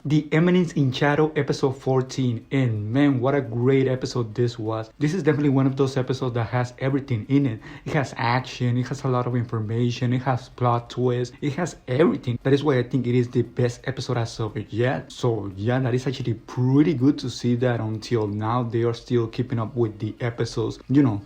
The Eminence in Shadow episode 14, and man, what a great episode this was. This is definitely one of those episodes that has everything in it. It has action, it has a lot of information, it has plot twists, it has everything. That is why I think it is the best episode as of it yet. So yeah, that is actually pretty good to see that until now they are still keeping up with the episodes,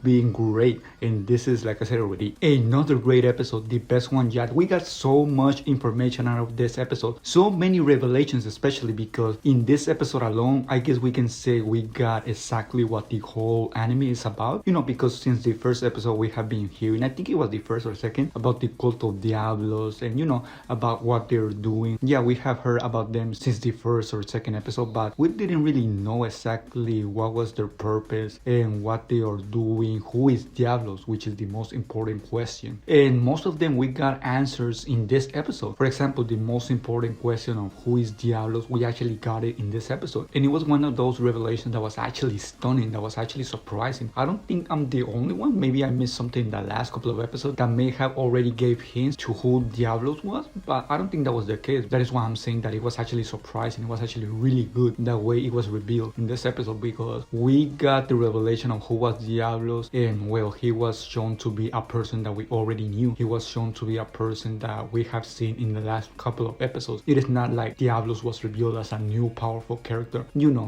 being great. And this is, like I said already, another great episode, the best one yet. We got so much information out of this episode, so many revelations, especially because in this episode alone, I guess we can say we got exactly what the whole anime is about, because since the first episode we have been hearing, I think it was the first or second, about the cult of Diablos and about what they're doing. Yeah, we have heard about them since the first or second episode, but we didn't really know exactly what was their purpose and what they are doing, who is Diablos, which is the most important question. And most of them we got answers in this episode. For example, the most important question of who is Diablos, we actually got it in this episode, and it was one of those revelations that was actually stunning, that was actually surprising. I don't think I'm the only one. Maybe I missed something in the last couple of episodes that may have already gave hints to who Diablos was, but I don't think that was the case. That is why I'm saying that it was actually surprising. It was actually really good the way it was revealed in this episode, because we got the revelation of who was Diablos, and well, he was shown to be a person that we already knew. He was shown to be a person that we have seen in the last couple of episodes. It is not like Diablos was revealed as a new powerful character,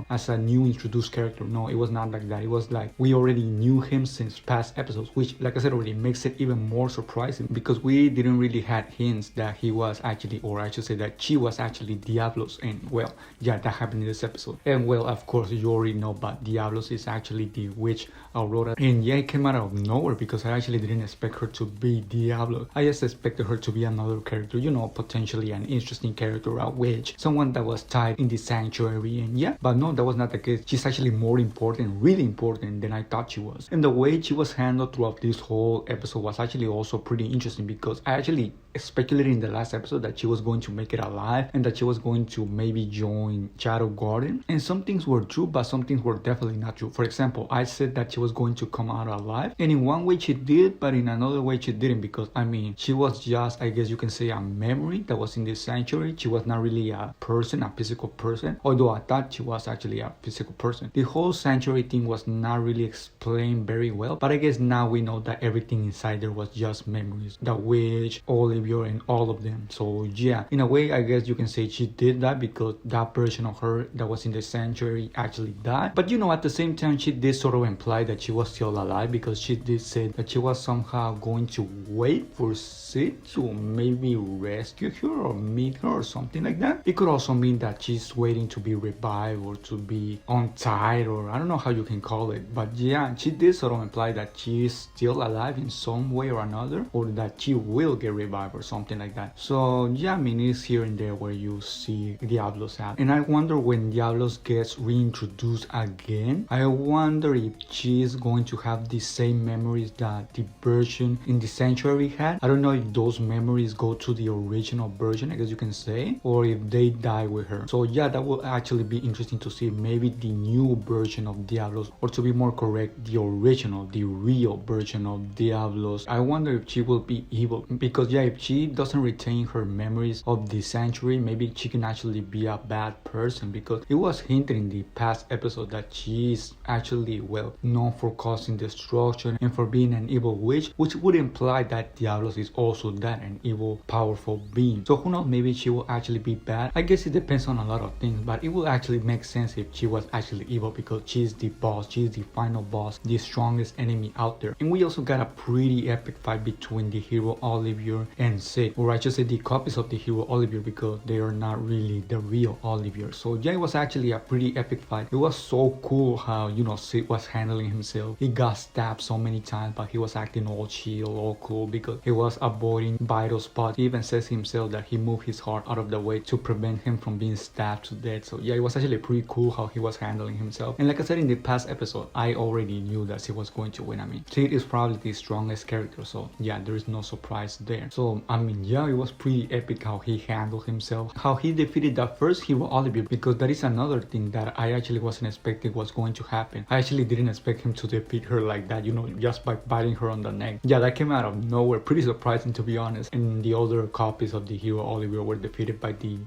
as a new introduced character. No, it was not like that. It was like we already knew him since past episodes, which, like I said already, makes it even more surprising, because we didn't really had hints that he was actually, or I should say that she was actually Diablos. And well, yeah, that happened in this episode. And well, of course, you already know, but Diablos is actually the witch Aurora. And yeah, it came out of nowhere, because I actually didn't expect her to be Diablo. I just expected her to be another character, potentially an interesting character, a witch, someone that was tied in the sanctuary. And yeah, but no, that was not the case. She's actually more important, really important than I thought she was. And the way she was handled throughout this whole episode was actually also pretty interesting, because I actually speculated in the last episode that she was going to make it alive and that she was going to maybe join Shadow Garden. And some things were true, but some things were definitely not true. For example, I said that she was going to come out alive, and in one way she did, but in another way she didn't, because she was just, I guess you can say, a memory that was in the sanctuary. She was not really a person, a physical person, although I thought she was actually a physical person. The whole sanctuary thing was not really explained very well, but I guess now we know that everything inside there was just memories. The witch, Olivia, and all of them. So yeah, in a way, I guess you can say she did that, because that version of her that was in the sanctuary actually died. But at the same time, she did sort of imply that she was still alive, because she did say that she was somehow going to wait for Sid to maybe rescue her or meet her or something like that. It could also mean that she's waiting to be revived or to be untied, or I don't know how you can call it. But yeah, she did sort of imply that she is still alive in some way or another, or that she will get revived or something like that. So yeah, it's here and there where you see Diablos at. And I wonder, when Diablos gets reintroduced again, I wonder if she is going to have the same memories that the version in the sanctuary had. I don't know if those memories go to the original version, I guess you can say, or if they die with her. So yeah, that will actually be interesting to see. Maybe the new version of Diablos, or to be more correct, the original, the real version of Diablos. I wonder if she will be evil, because yeah, if she doesn't retain her memories of the sanctuary, maybe she can actually be a bad person, because it was hinted in the past episode that she is actually, well, known for causing destruction and for being an evil witch, which would imply that Diablos is also that, an evil, powerful being. So who knows, maybe she will actually be bad. I guess it depends on a lot of things, but it will actually make sense if she was actually evil, because she's the boss, she's the final boss, the strongest enemy out there. And we also got a pretty epic fight between the hero Olivia and Sid, or I should say the copies of the hero Olivia, because they are not really the real Olivia. So yeah, it was actually a pretty epic fight. It was so cool how Sid was handling himself. He got stabbed so many times, but he was acting all chill, all cool, because he was avoiding vital spots. He even says himself that he moved his heart out of the way to prevent him from being stabbed to death. So yeah, it was actually pretty cool how he was handling himself. And like I said in the past episode, I already knew that Sid was going to win. Sid is probably the strongest character, so yeah, there is no surprise there. So yeah, it was pretty epic how he handled himself, how he defeated that first hero Olivia, because that is another thing that I actually wasn't expecting was going to happen. I actually didn't expect him to defeat her like that, just by biting her on the neck. Yeah, that came out of nowhere, pretty surprising to be honest. And the other copies of the hero Olivia were defeated by the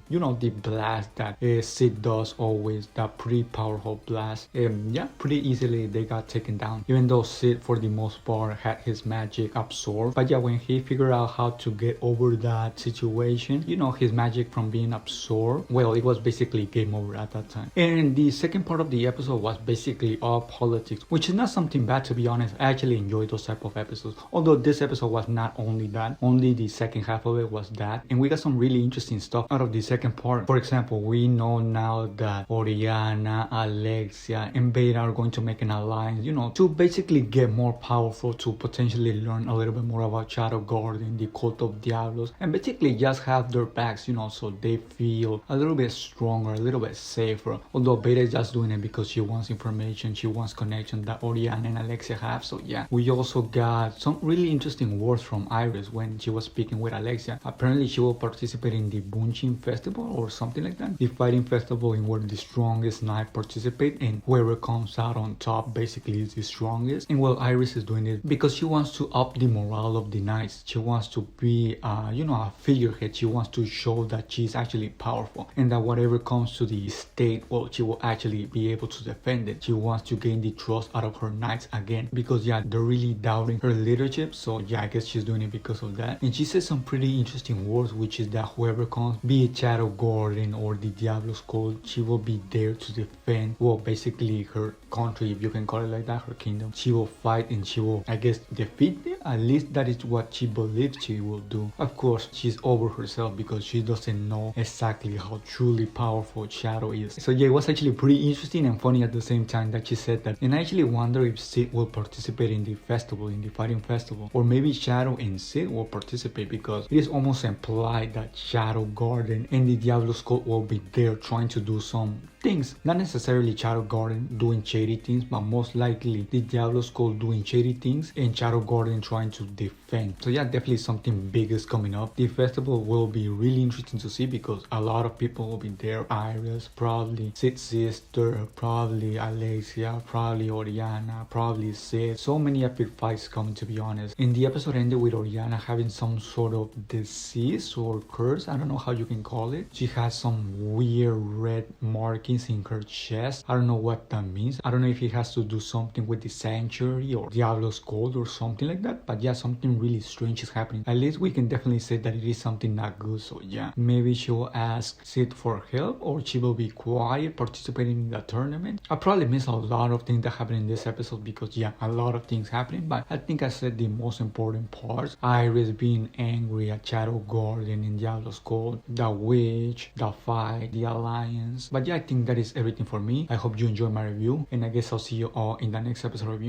blast that Sid does always, that pretty powerful blast. Yeah, pretty easily they got taken down, even though Sid for the most part had his magic absorbed. But yeah, when he figured out how to get over that situation, you know, his magic from being absorbed, well, it was basically game over at that time. And the second part of the episode was basically all politics, which is not something bad, to be honest. I actually enjoyed those type of episodes, although this episode was not only that, only the second half of it was that. And we got some really interesting stuff out of the second part. For example, we know now that Oriana, Alexia, and Beta are going to make an alliance, you know, to basically get more powerful, to potentially learn a little bit more about Shadow Garden, the cult of Diablos, and basically just have their backs, you know, so they feel a little bit stronger, a little bit safer. Although Beta is just doing it because she wants information, she wants connection that Oriana and Alexia have. So yeah, we also got some really interesting words from Iris when she was speaking with Alexia. Apparently she will participate in the Bushin Festival or something like that, the fighting festival in where the strongest knight participate, and whoever comes out on top basically is the strongest. And well, Iris is doing it because she wants to up the morale of the knights. She wants to be you know, a figurehead. She wants to show that she's actually powerful, and that whatever comes to the state, well, she will actually be able to defend it. She wants to gain the trust out of her knights again, because yeah, they're really doubting her leadership. So yeah, I guess she's doing it because of that. And she says some pretty interesting words, which is that whoever comes, be it Shadow Garden or the Diablos cult, she will be there to defend, well, basically her country, if you can call it like that, her kingdom. She will fight and she will, I guess, defeat them. At least that is what she believes she will do. Of course, she's over herself because she doesn't know exactly how truly powerful Shadow is. So yeah, it was actually pretty interesting and funny at the same time that she said that. And I actually wonder if Sid will participate in the festival, in the fighting festival, or maybe Shadow and Sid will participate, because it is almost implied that Shadow Garden and the Diablos cult will be there trying to do some things. Not necessarily Shadow Garden doing shady things, but most likely the Diablos cult doing shady things and Shadow Garden trying to defend. So yeah, definitely something big is coming up. The festival will be really interesting to see because a lot of people will be there. Iris, probably Sid's sister, probably Alexia, probably Oriana, probably Sid. So many epic fights coming, to be honest. And the episode ended with Oriana having some sort of disease or curse. I don't know how you can call it. She has some weird red markings in her chest. I don't know what that means. I don't know if it has to do something with the sanctuary or Diablo's cult or something like that. But yeah, something really strange is happening. At least we can definitely say that it is something not good. So yeah, maybe she will ask Sid for help, or she will be quiet participating in the tournament. I probably missed a lot of things that happened in this episode because yeah, a lot of things happening. But I think I said the most important parts. Iris being angry at Shadow Garden in Diablo's cult, the witch, the fight, the alliance. But yeah, I think that is everything for me. I hope you enjoyed my review, and I guess I'll see you all in the next episode review.